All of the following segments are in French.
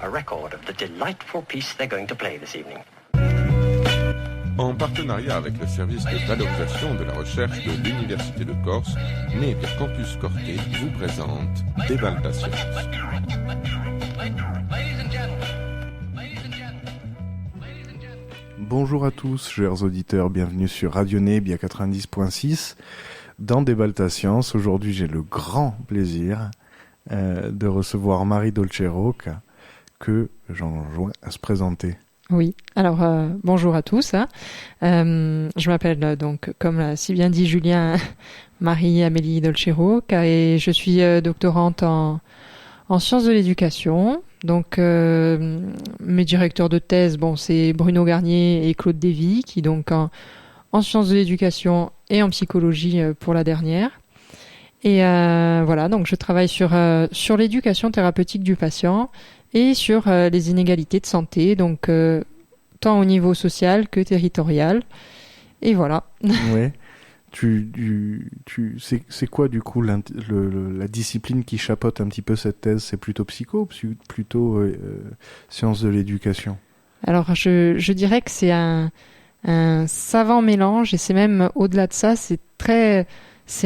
a record of the delightful piece they're going to play this evening. En partenariat avec le service de valorisation de la recherche de l'Université de Corse, Napier Campus Corté vous présente Débaltation. Bonjour à tous, chers auditeurs, bienvenue sur Radio Nebia 90.6 dans Débalta Science. Aujourd'hui, j'ai le grand plaisir de recevoir Marie Dolcero que j'enjoins à se présenter. Oui, alors bonjour à tous. Je m'appelle donc, comme l'a si bien dit Julien, Marie-Amélie Dolcero et je suis doctorante en sciences de l'éducation. Donc mes directeurs de thèse, c'est Bruno Garnier et Claude Dévy, qui donc en sciences de l'éducation et en psychologie pour la dernière. Et voilà, donc je travaille sur l'éducation thérapeutique du patient et sur les inégalités de santé, donc tant au niveau social que territorial. Et voilà. Ouais. C'est quoi du coup la discipline qui chapeaute un petit peu cette thèse? C'est plutôt plutôt sciences de l'éducation? Alors je dirais que c'est un savant mélange, et c'est même au-delà de ça, c'est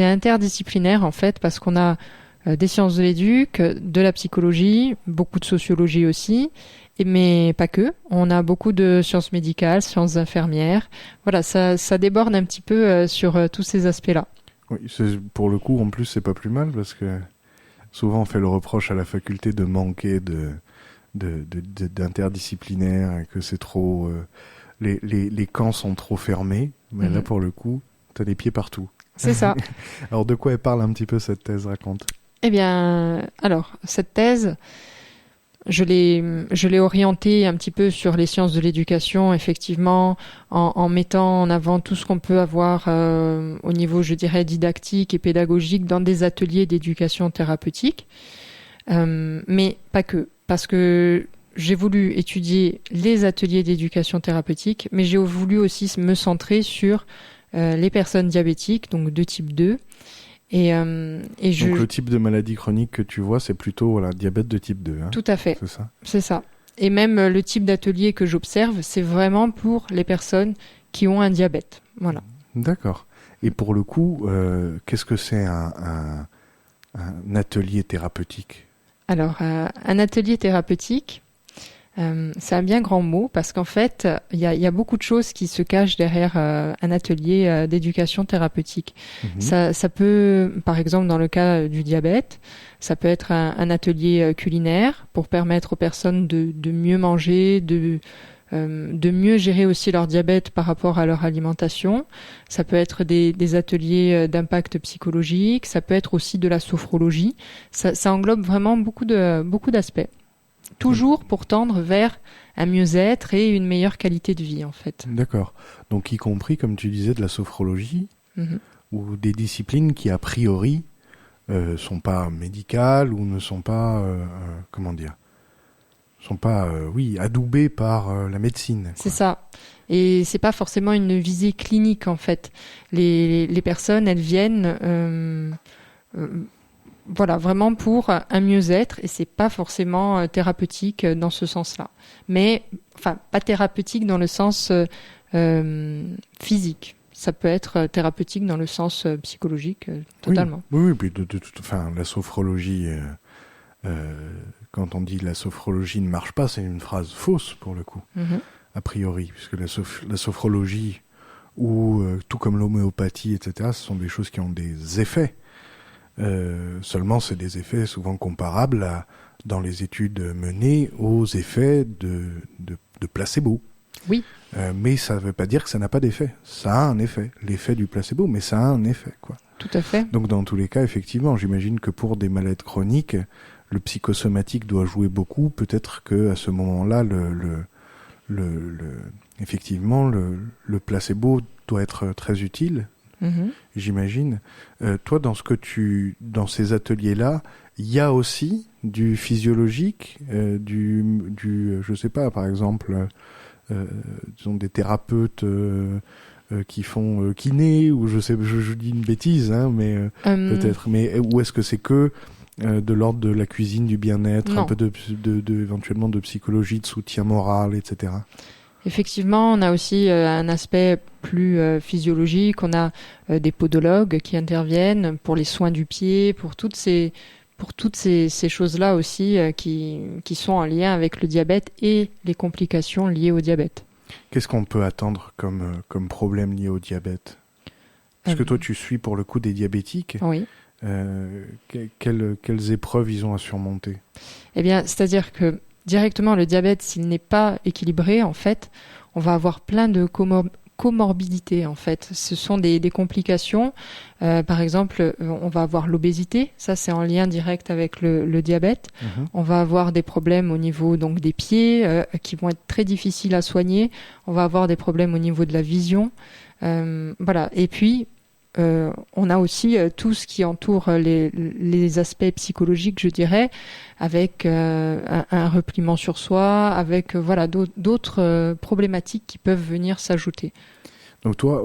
interdisciplinaire en fait, parce qu'on a des sciences de l'éduc, de la psychologie, beaucoup de sociologie aussi, mais pas que. On a beaucoup de sciences médicales, sciences infirmières. Voilà, ça déborde un petit peu sur tous ces aspects-là. Oui, pour le coup, en plus, c'est pas plus mal, parce que souvent on fait le reproche à la faculté de manquer d'interdisciplinaire, et que c'est trop... les camps sont trop fermés, mais là, pour le coup, t'as les pieds partout. C'est ça. Alors, de quoi elle parle un petit peu, cette thèse? Raconte. Eh bien, alors, cette thèse, je l'ai orientée un petit peu sur les sciences de l'éducation, effectivement, en mettant en avant tout ce qu'on peut avoir au niveau, je dirais, didactique et pédagogique dans des ateliers d'éducation thérapeutique, mais pas que, parce que j'ai voulu étudier les ateliers d'éducation thérapeutique, mais j'ai voulu aussi me centrer sur les personnes diabétiques, donc de type 2. Donc le type de maladie chronique que tu vois, c'est plutôt diabète de type 2. Hein. Tout à fait. C'est ça. C'est ça. Et même le type d'atelier que j'observe, c'est vraiment pour les personnes qui ont un diabète. Voilà. D'accord. Et pour le coup, qu'est-ce que c'est un atelier thérapeutique? Alors, un atelier thérapeutique, c'est un bien grand mot, parce qu'en fait, il y a beaucoup de choses qui se cachent derrière un atelier d'éducation thérapeutique. Ça peut, par exemple, dans le cas du diabète, ça peut être un atelier culinaire pour permettre aux personnes de mieux manger, de mieux gérer aussi leur diabète par rapport à leur alimentation. Ça peut être des ateliers d'impact psychologique, ça peut être aussi de la sophrologie. Ça englobe vraiment beaucoup d'aspects. Toujours pour tendre vers un mieux-être et une meilleure qualité de vie, en fait. D'accord. Donc, y compris, comme tu disais, de la sophrologie, ou des disciplines qui, a priori, sont pas médicales ou ne sont pas, adoubées par la médecine. C'est ça. Et c'est pas forcément une visée clinique, en fait. Les personnes, elles viennent... vraiment pour un mieux-être, et c'est pas forcément thérapeutique dans ce sens-là. Mais, pas thérapeutique dans le sens physique. Ça peut être thérapeutique dans le sens psychologique, totalement. Oui, puis la sophrologie, quand on dit la sophrologie ne marche pas, c'est une phrase fausse pour le coup, a priori, puisque la sophrologie, ou tout comme l'homéopathie, etc., ce sont des choses qui ont des effets. Seulement, c'est des effets souvent comparables dans les études menées aux effets de placebo. Oui. Mais ça ne veut pas dire que ça n'a pas d'effet. Ça a un effet, l'effet du placebo, mais ça a un effet, quoi. Tout à fait. Donc, dans tous les cas, effectivement, j'imagine que pour des maladies chroniques, le psychosomatique doit jouer beaucoup. Peut-être que à ce moment-là, effectivement, le placebo doit être très utile. J'imagine. Toi, dans ces ateliers-là, il y a aussi du physiologique, je sais pas, par exemple, disons des thérapeutes qui font kiné, ou je dis une bêtise, hein, mais peut-être. Mais où est-ce que c'est que de l'ordre de la cuisine, du bien-être, Non. un peu éventuellement de psychologie, de soutien moral, etc. Effectivement, on a aussi un aspect plus physiologique. On a des podologues qui interviennent pour les soins du pied, pour toutes ces choses-là aussi qui sont en lien avec le diabète et les complications liées au diabète. Qu'est-ce qu'on peut attendre comme problème lié au diabète ? Parce que toi, tu suis pour le coup des diabétiques. Oui. Quelles épreuves ils ont à surmonter ? Eh bien, c'est-à-dire que directement, le diabète, s'il n'est pas équilibré, en fait, on va avoir plein de comorbidités, en fait. Ce sont des complications. Par exemple, on va avoir l'obésité. Ça, c'est en lien direct avec le diabète. On va avoir des problèmes au niveau donc des pieds qui vont être très difficiles à soigner. On va avoir des problèmes au niveau de la vision. Voilà. Et puis, on a aussi tout ce qui entoure les aspects psychologiques, je dirais, avec un repliement sur soi, avec voilà d'autres problématiques qui peuvent venir s'ajouter. Donc toi,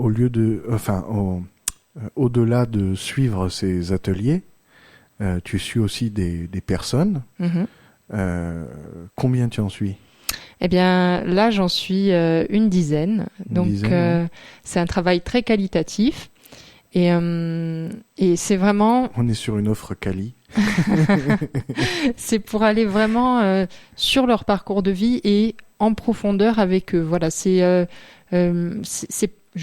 au-delà de suivre ces ateliers, tu suis aussi des personnes. Combien tu en suis ? Eh bien, là, j'en suis une dizaine. Donc, c'est un travail très qualitatif. Et c'est vraiment... On est sur une offre quali. C'est pour aller vraiment sur leur parcours de vie et en profondeur avec eux. Voilà, je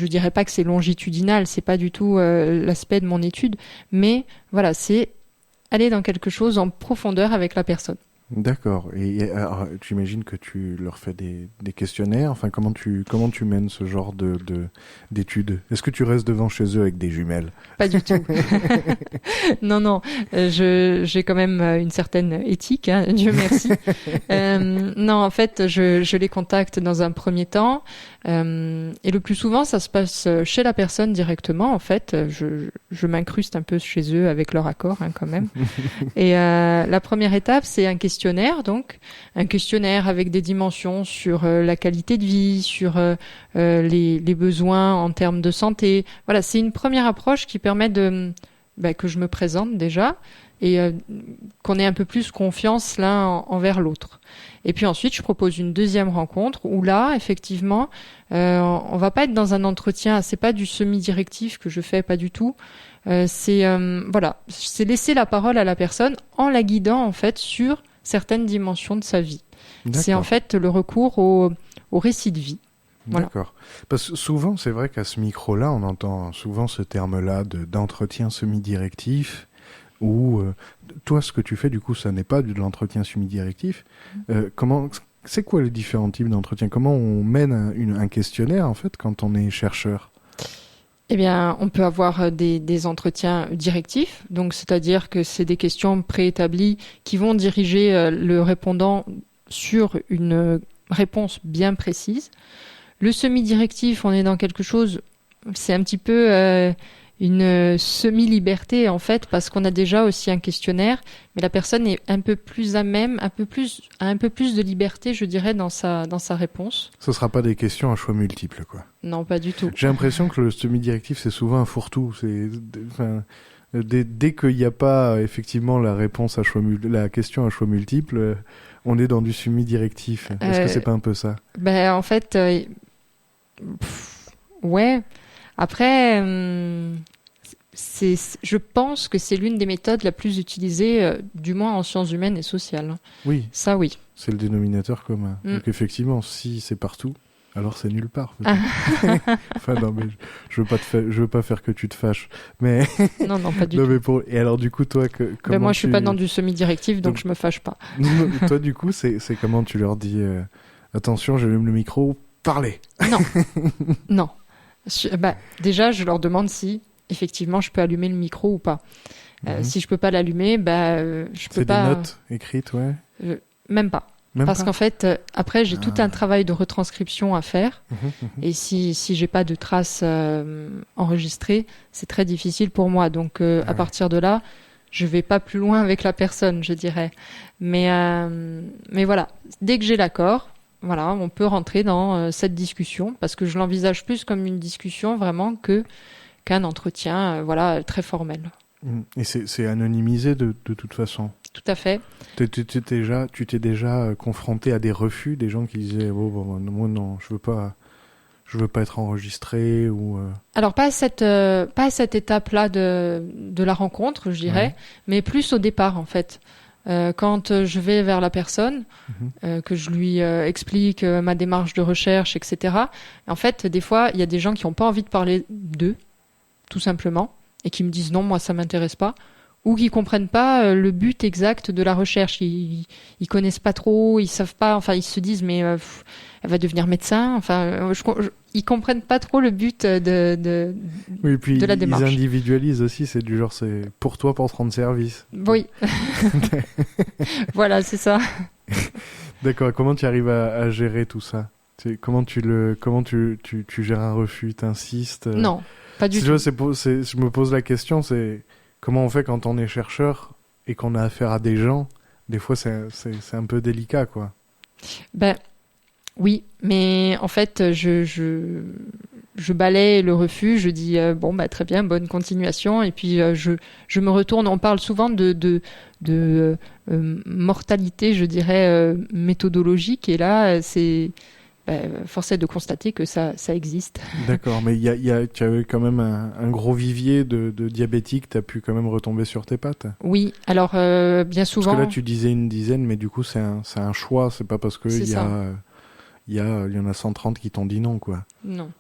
dirais pas que c'est longitudinal, c'est pas du tout l'aspect de mon étude, mais voilà, c'est aller dans quelque chose en profondeur avec la personne. D'accord. Et alors, j'imagine que tu leur fais des questionnaires. Enfin, comment tu mènes ce genre d'études ? Est-ce que tu restes devant chez eux avec des jumelles ? Pas du tout. Non. J'ai quand même une certaine éthique, hein, Dieu merci. Non, en fait, je les contacte dans un premier temps. Et le plus souvent, ça se passe chez la personne directement. En fait, je m'incruste un peu chez eux avec leur accord, hein, quand même. Et la première étape, c'est un questionnaire, donc un questionnaire avec des dimensions sur la qualité de vie, sur les besoins en termes de santé. Voilà, c'est une première approche qui permet que je me présente déjà et qu'on ait un peu plus confiance l'un envers l'autre. Et puis ensuite, je propose une deuxième rencontre où là, effectivement, on va pas être dans un entretien. C'est pas du semi-directif que je fais, pas du tout. C'est laisser la parole à la personne en la guidant en fait sur certaines dimensions de sa vie. D'accord. C'est en fait le recours au récit de vie. Voilà. D'accord. Parce que souvent, c'est vrai qu'à ce micro-là, on entend souvent ce terme-là d'entretien semi-directif. Ou toi, ce que tu fais, du coup, ça n'est pas de l'entretien semi-directif. C'est quoi les différents types d'entretien ? Comment on mène un questionnaire, en fait, quand on est chercheur ? Eh bien, on peut avoir des entretiens directifs, donc c'est-à-dire que c'est des questions préétablies qui vont diriger le répondant sur une réponse bien précise. Le semi-directif, on est dans quelque chose, c'est un petit peu une semi-liberté en fait, parce qu'on a déjà aussi un questionnaire, mais la personne est un peu plus à même, a un peu plus de liberté, je dirais, dans sa réponse. Ce sera pas des questions à choix multiples, quoi. Non, pas du tout. J'ai l'impression que le semi-directif, c'est souvent un fourre-tout. Dès qu'il n'y a pas effectivement la question à choix multiples, on est dans du semi-directif. Est-ce que c'est pas un peu ça ? Ben en fait, ouais. Après, je pense que c'est l'une des méthodes la plus utilisée, du moins en sciences humaines et sociales. Oui. Ça, oui. C'est le dénominateur commun. Donc effectivement, si c'est partout, alors c'est nulle part. Enfin non, mais je veux pas faire que tu te fâches. Mais non, pas du tout. Et alors du coup, toi, moi, je suis pas dans du semi-directif, donc je me fâche pas. Toi, du coup, c'est comment tu leur dis attention, j'allume le micro, parlez. Non. Déjà, je leur demande si effectivement je peux allumer le micro ou pas. Si je peux pas l'allumer, je peux pas. C'est des notes écrites, ouais. Même pas. Parce qu'en fait, après, j'ai tout un travail de retranscription à faire. Et si j'ai pas de traces enregistrées, c'est très difficile pour moi. Donc, à partir de là, je vais pas plus loin avec la personne, je dirais. Mais voilà, dès que j'ai l'accord, voilà, on peut rentrer dans cette discussion parce que je l'envisage plus comme une discussion vraiment qu'un entretien, très formel. Et c'est anonymisé de toute façon. Tout à fait. Tu t'es déjà confronté à des refus, des gens qui disaient moi non, je veux pas être enregistré ou. Alors pas à cette étape-là de la rencontre, je dirais, mais plus au départ en fait. Quand je vais vers la personne, que je lui explique ma démarche de recherche, etc. En fait, des fois, il y a des gens qui n'ont pas envie de parler d'eux, tout simplement, et qui me disent non, moi ça m'intéresse pas, ou qui comprennent pas le but exact de la recherche. Ils connaissent pas trop, ils savent pas, enfin ils se disent mais elle va devenir médecin. Enfin, ils comprennent pas trop le but oui, puis de la démarche. Ils individualisent aussi, c'est du genre c'est pour toi pour te rendre service. Oui. Voilà, c'est ça. D'accord. Comment tu arrives à gérer tout ça? Comment tu gères un refus? T'insistes? Non, pas du tout. Je me pose la question, c'est comment on fait quand on est chercheur et qu'on a affaire à des gens? Des fois, c'est un peu délicat, quoi. Ben oui, mais en fait, je balaye le refus, je dis très bien, bonne continuation, et puis je me retourne. On parle souvent de mortalité, je dirais méthodologique, et là c'est force est de constater que ça existe. D'accord, mais tu as eu quand même un gros vivier de diabétiques, tu as pu quand même retomber sur tes pattes. Oui, alors bien souvent. Parce que là tu disais une dizaine, mais du coup c'est un choix, c'est pas parce que il y en a 130 qui t'ont dit non, quoi. Non.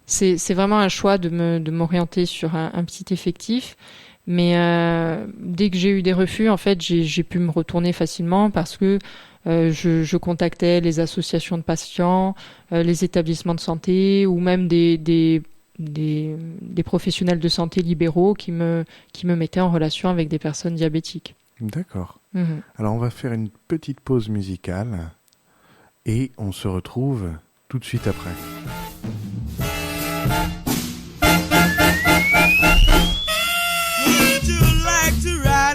C'est vraiment un choix de m'orienter sur un petit effectif. Mais dès que j'ai eu des refus, en fait, j'ai pu me retourner facilement parce que je contactais les associations de patients, les établissements de santé ou même des professionnels de santé libéraux qui me mettaient en relation avec des personnes diabétiques. D'accord. Alors, on va faire une petite pause musicale et on se retrouve tout de suite après.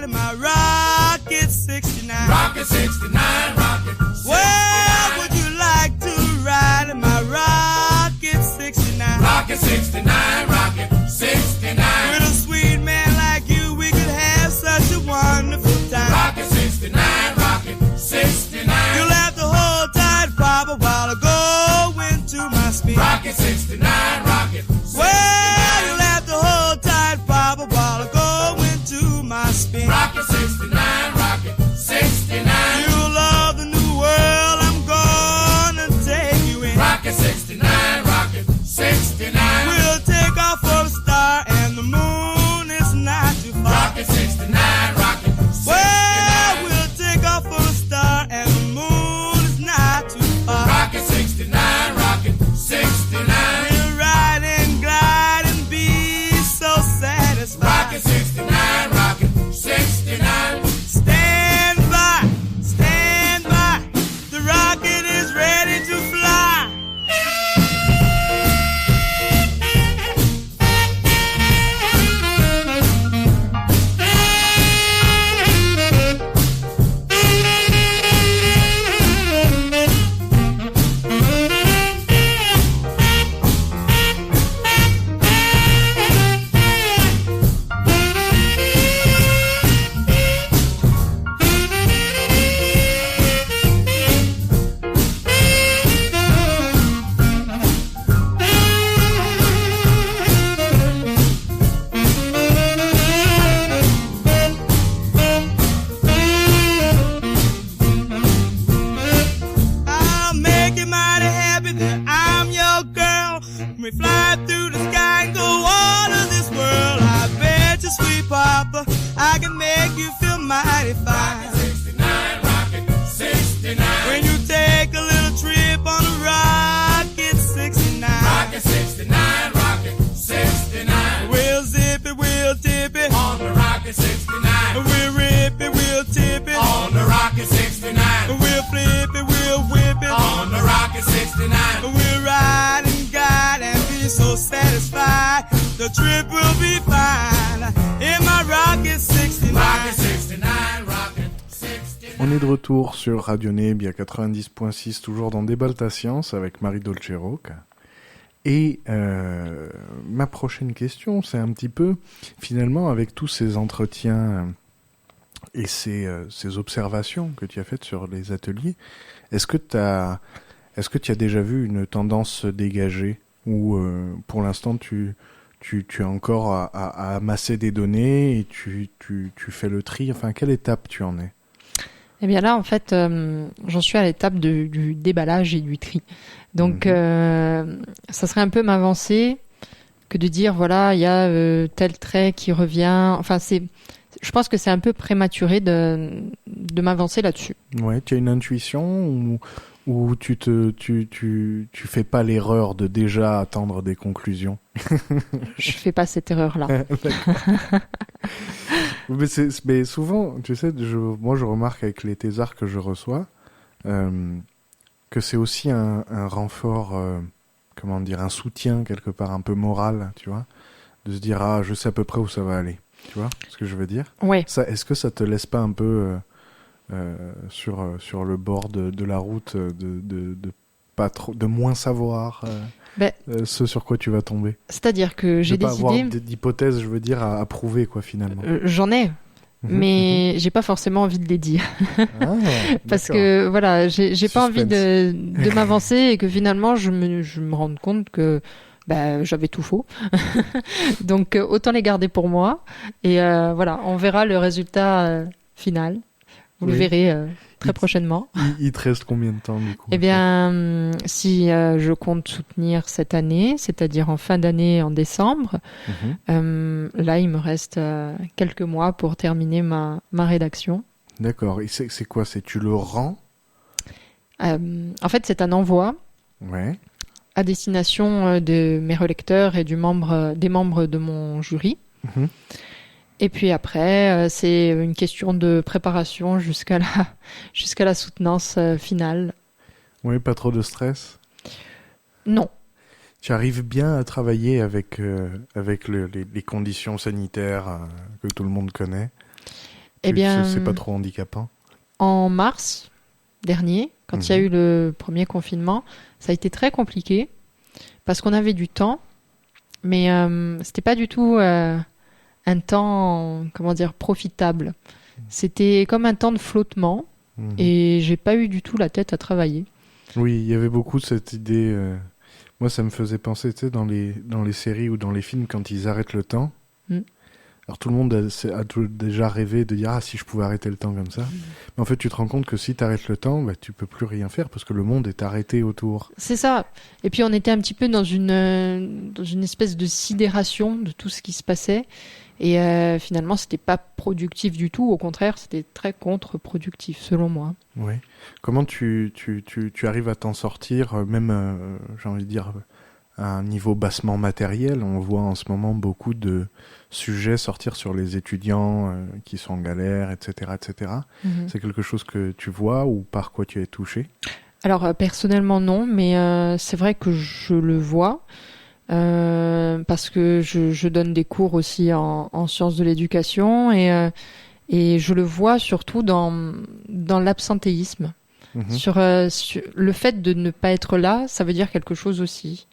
My Rocket 69. Rocket 69, Rocket 69. Well, would you like to ride in my Rocket 69? Rocket 69, Rocket 69. With a sweet man like you, we could have such a wonderful time. Rocket 69, Rocket 69. You'll have to hold tight, Papa, while I go into my speed. Rocket 69, Rocket 69. Well, you'll have to hold tight, Papa, while I go into my speed. Rocket 69, Rocket 69. You'll love the new world I'm gonna take you in. Rocket 69, Rocket 69. We'll take off for a star and the moon is not too far. Rocket 69, Rocket 69. Well, we'll take off for a star and the moon is not too far. Rocket 69, Rocket 69. We'll ride and glide and be so satisfied. Rocket 69, Rocket 69. Stand by, the rocket is ready to fly. I'll make you mighty happy that I'm your girl. When we fly through the sky and go all of this world, I bet you, sweet Papa, I can make you feel mighty fine. Rocket 69, Rocket 69. When you take a little trip on a Rocket 69. Rocket 69, Rocket 69. We'll zip it, we'll tip it on the Rocket 69. We'll rip it, we'll tip it on the Rocket 69. We'll flip it, we'll whip it on the Rocket 69. We'll ride and guide and be so satisfied. The trip will be fine in my Rocket 69. Rocket 69, Rocket 69. On est de retour sur Radio Nebia 90.6, toujours dans Déballe ta science avec Marie Dolce Roca. Et ma prochaine question, c'est un petit peu, finalement, avec tous ces entretiens et ces observations que tu as faites sur les ateliers, est-ce que tu as déjà vu une tendance se dégager ou pour l'instant tu as encore à amasser des données et tu fais le tri, enfin, à quelle étape tu en es? Eh bien là, en fait, j'en suis à l'étape du déballage et du tri. Donc, ça serait un peu m'avancer que de dire, voilà, il y a tel trait qui revient. Enfin, je pense que c'est un peu prématuré de m'avancer là-dessus. Ouais, tu as une intuition ou tu fais pas l'erreur de déjà attendre des conclusions? Je fais pas cette erreur-là. Mais souvent, tu sais, moi je remarque avec les thésards que je reçois que c'est aussi un renfort, comment dire, un soutien quelque part un peu moral, tu vois, de se dire je sais à peu près où ça va aller, tu vois ce que je veux dire? Ouais. Est-ce que ça te laisse pas un peu sur le bord de la route pas trop, de moins savoir ce sur quoi tu vas tomber? C'est-à-dire que j'ai pas décidé... avoir d'hypothèses, je veux dire, à prouver, quoi, finalement. J'en ai, mais j'ai pas forcément envie de les dire. Parce que, voilà, j'ai pas envie de m'avancer et que finalement, je me rende compte que j'avais tout faux. Donc, autant les garder pour moi. Et voilà, on verra le résultat final. Vous le verrez très prochainement. Il te reste combien de temps, du coup? Eh bien, si je compte soutenir cette année, c'est-à-dire en fin d'année, en décembre, là, il me reste quelques mois pour terminer ma rédaction. D'accord. Et c'est quoi? Tu le rends? En fait, c'est un envoi à destination de mes relecteurs et des membres de mon jury. Et puis après, c'est une question de préparation jusqu'à la soutenance finale. Oui, pas trop de stress? Non. Tu arrives bien à travailler avec les conditions sanitaires que tout le monde connaît? Eh bien, c'est pas trop handicapant? En mars dernier, quand il y a eu le premier confinement, ça a été très compliqué parce qu'on avait du temps, mais c'était pas du tout... un temps, comment dire, profitable. C'était comme un temps de flottement et j'ai pas eu du tout la tête à travailler. Oui, il y avait beaucoup cette idée. Moi, ça me faisait penser, tu sais, dans les séries ou dans les films, quand ils arrêtent le temps. Alors tout le monde a déjà rêvé de dire si je pouvais arrêter le temps comme ça. Mais en fait, tu te rends compte que si tu arrêtes le temps, tu peux plus rien faire parce que le monde est arrêté autour. C'est ça. Et puis on était un petit peu dans une espèce de sidération de tout ce qui se passait. Et finalement, c'était pas productif du tout. Au contraire, c'était très contre-productif, selon moi. Oui. Comment tu arrives à t'en sortir, même, j'ai envie de dire, à un niveau bassement matériel? On voit en ce moment beaucoup de sujets sortir sur les étudiants qui sont en galère, etc., etc. C'est quelque chose que tu vois ou par quoi tu es touché? Alors, personnellement, non, mais c'est vrai que je le vois. Parce que je donne des cours aussi en sciences de l'éducation et je le vois surtout dans l'absentéisme. Sur le fait de ne pas être là, ça veut dire quelque chose aussi.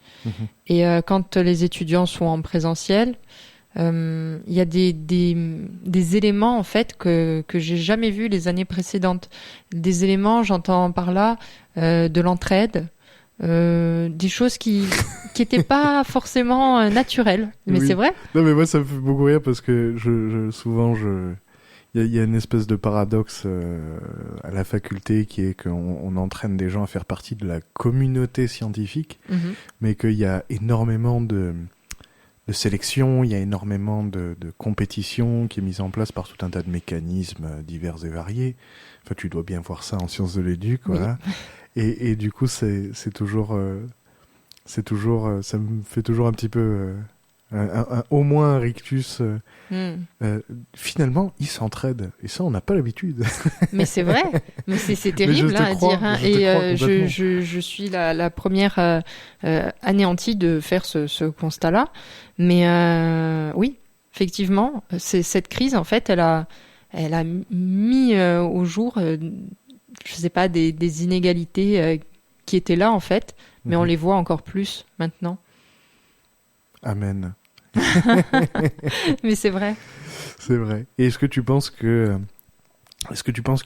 Et quand les étudiants sont en présentiel, il y a des éléments en fait que j'ai jamais vus les années précédentes. Des éléments, j'entends par là de l'entraide. Des choses qui étaient pas forcément naturelles, mais c'est vrai. Non, mais moi ça me fait beaucoup rire parce que souvent il y a une espèce de paradoxe à la faculté qui est qu'on entraîne des gens à faire partie de la communauté scientifique, mais qu'il y a énormément de sélection, il y a énormément de compétition qui est mise en place par tout un tas de mécanismes divers et variés. Enfin, tu dois bien voir ça en sciences de l'éduc, voilà. Et du coup, c'est toujours, ça me fait toujours un petit peu, au moins un rictus. Finalement, ils s'entraident. Et ça, on n'a pas l'habitude. Mais c'est vrai. Mais c'est terrible à dire. Hein. Et je suis la première anéantie de faire ce constat-là. Mais oui, effectivement, cette crise, en fait, elle a mis au jour... je sais pas, des inégalités qui étaient là en fait, mais on les voit encore plus maintenant. Amen. Mais c'est vrai. C'est vrai. Et est-ce que tu penses que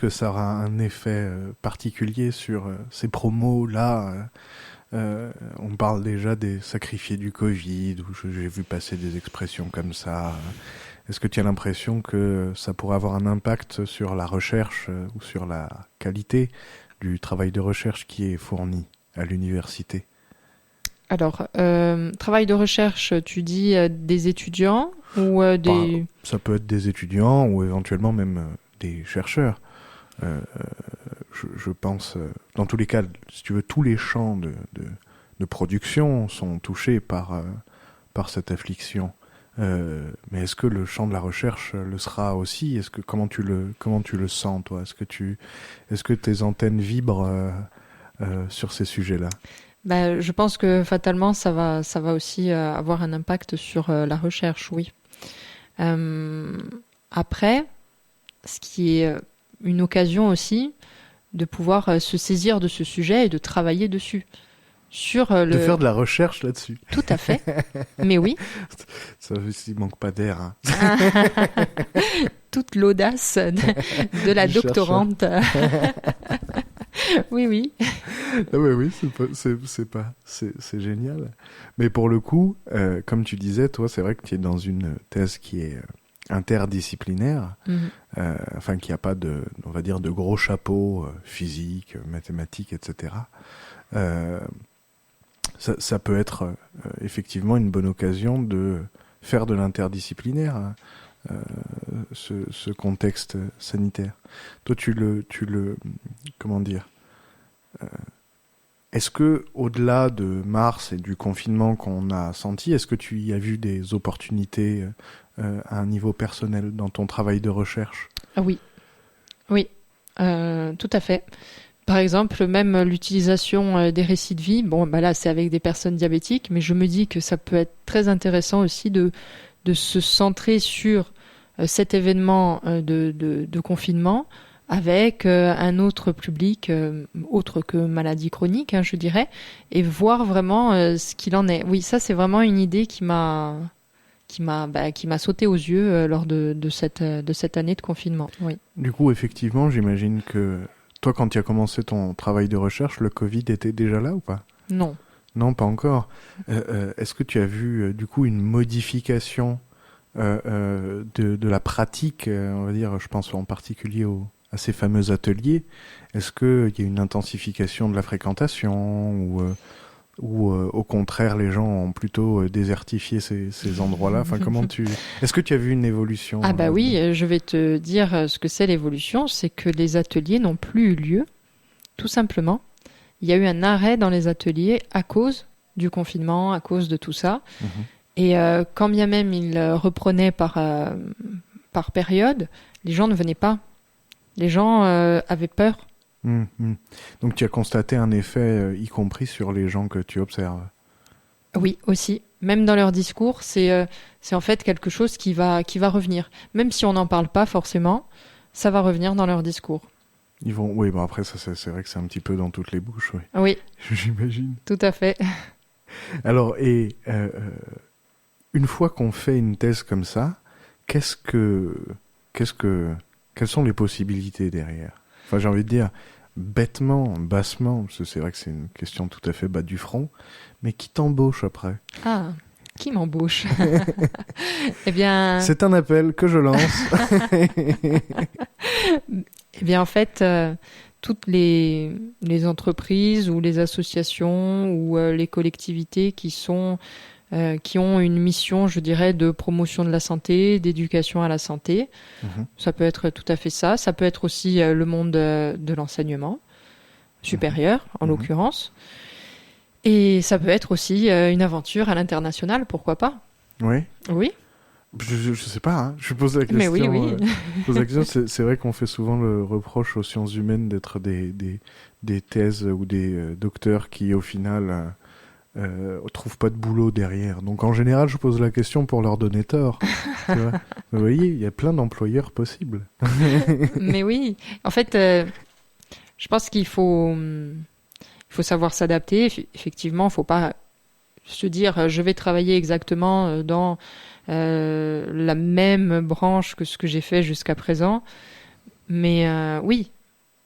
ça aura un effet particulier sur ces promos-là on parle déjà des sacrifiés du Covid, où j'ai vu passer des expressions comme ça. Est-ce que tu as l'impression que ça pourrait avoir un impact sur la recherche ou sur la qualité du travail de recherche qui est fourni à l'université ? Alors, travail de recherche, tu dis des étudiants ou des... Ça peut être des étudiants ou éventuellement même des chercheurs. Je pense, dans tous les cas, si tu veux, tous les champs de production sont touchés par cette affliction. Mais est-ce que le champ de la recherche le sera aussi ? Comment tu le sens, toi ? Est-ce que tes antennes vibrent sur ces sujets-là ? Je pense que fatalement, ça va aussi avoir un impact sur la recherche, oui. Après, ce qui est une occasion aussi de pouvoir se saisir de ce sujet et de travailler dessus. De faire de la recherche là-dessus. Tout à fait. Mais oui. Ça il manque pas d'air. Hein. Toute l'audace de la doctorante. Oui. Ah ouais, oui, c'est génial. Mais pour le coup, comme tu disais, toi, c'est vrai que tu es dans une thèse qui est interdisciplinaire, qui a pas on va dire, de gros chapeaux physiques, mathématiques, etc. Ça peut être effectivement une bonne occasion de faire de l'interdisciplinaire, ce contexte sanitaire. Toi, comment dire, est-ce que, au-delà de mars et du confinement qu'on a senti, est-ce que tu y as vu des opportunités à un niveau personnel dans ton travail de recherche ? Oui, tout à fait. Par exemple, même l'utilisation des récits de vie, là c'est avec des personnes diabétiques, mais je me dis que ça peut être très intéressant aussi de se centrer sur cet événement de confinement avec un autre public, autre que maladie chronique, je dirais, et voir vraiment ce qu'il en est. Oui, ça c'est vraiment une idée qui m'a sauté aux yeux lors de cette année de confinement. Oui. Du coup, effectivement, j'imagine que toi, quand tu as commencé ton travail de recherche, le Covid était déjà là ou pas ? Non. Non, pas encore. Est-ce que tu as vu, du coup, une modification de la pratique, on va dire, je pense en particulier à ces fameux ateliers ? Est-ce qu'il y a une intensification de la fréquentation ou au contraire, les gens ont plutôt désertifié ces endroits-là ? Enfin, Est-ce que tu as vu une évolution ? Oui, je vais te dire ce que c'est l'évolution. C'est que les ateliers n'ont plus eu lieu, tout simplement. Il y a eu un arrêt dans les ateliers à cause du confinement, à cause de tout ça. Et quand bien même ils reprenaient par période, les gens ne venaient pas. Les gens avaient peur. Donc tu as constaté un effet, y compris sur les gens que tu observes. Oui, aussi. Même dans leur discours, c'est en fait quelque chose qui va revenir. Même si on n'en parle pas forcément, ça va revenir dans leur discours. Oui, après ça, c'est vrai que c'est un petit peu dans toutes les bouches, oui. Oui. J'imagine. Tout à fait. Alors, une fois qu'on fait une thèse comme ça, quelles sont les possibilités derrière ? Enfin, j'ai envie de dire, bêtement, bassement, parce que c'est vrai que c'est une question tout à fait bas du front, mais qui t'embauche après ? Ah, qui m'embauche ? Eh bien... C'est un appel que je lance. Eh bien, en fait, toutes les entreprises ou les associations ou les collectivités qui ont une mission, je dirais, de promotion de la santé, d'éducation à la santé. Ça peut être tout à fait ça. Ça peut être aussi le monde de l'enseignement supérieur, en l'occurrence. Et ça peut être aussi une aventure à l'international, pourquoi pas ? Oui. Oui. Je sais pas, hein. Je pose la question. Mais oui. Je pose la question. C'est vrai qu'on fait souvent le reproche aux sciences humaines d'être des thèses ou des docteurs qui, au final... trouvent pas de boulot derrière. Donc en général, je pose la question pour leur donner tort. Tu vois ? Vous voyez, il y a plein d'employeurs possibles. Mais oui, en fait, je pense qu'il faut savoir s'adapter. Effectivement, faut pas se dire je vais travailler exactement dans la même branche que ce que j'ai fait jusqu'à présent. Mais oui,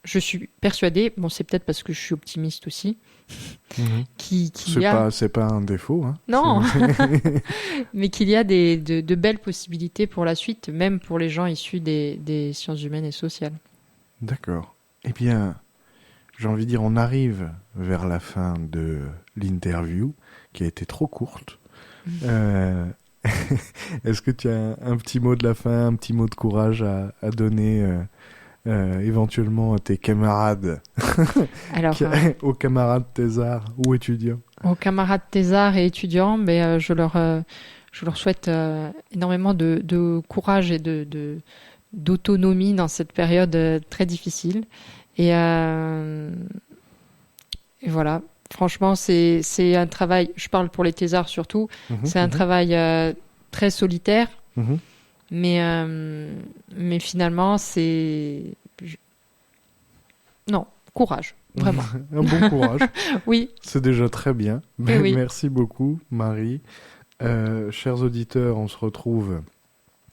je suis persuadée, bon c'est peut-être parce que je suis optimiste aussi, C'est pas un défaut. Hein. Non, mais qu'il y a de belles possibilités pour la suite, même pour les gens issus des sciences humaines et sociales. D'accord. Eh bien, j'ai envie de dire, on arrive vers la fin de l'interview, qui a été trop courte. Est-ce que tu as un petit mot de la fin, un petit mot de courage à donner éventuellement à tes camarades, Alors, aux camarades thésards ou étudiants? Aux camarades thésards et étudiants, je leur souhaite énormément de courage et d'autonomie dans cette période très difficile. Et voilà, franchement, c'est un travail, je parle pour les thésards surtout, c'est un travail très solitaire, mais finalement, non, courage, vraiment. Un bon courage. Oui. C'est déjà très bien. Oui. Merci beaucoup, Marie. Chers auditeurs, on se retrouve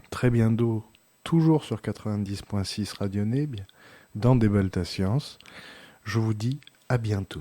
très bientôt, toujours sur 90.6 Radio Neb, dans Des Belles ta Science. Je vous dis à bientôt.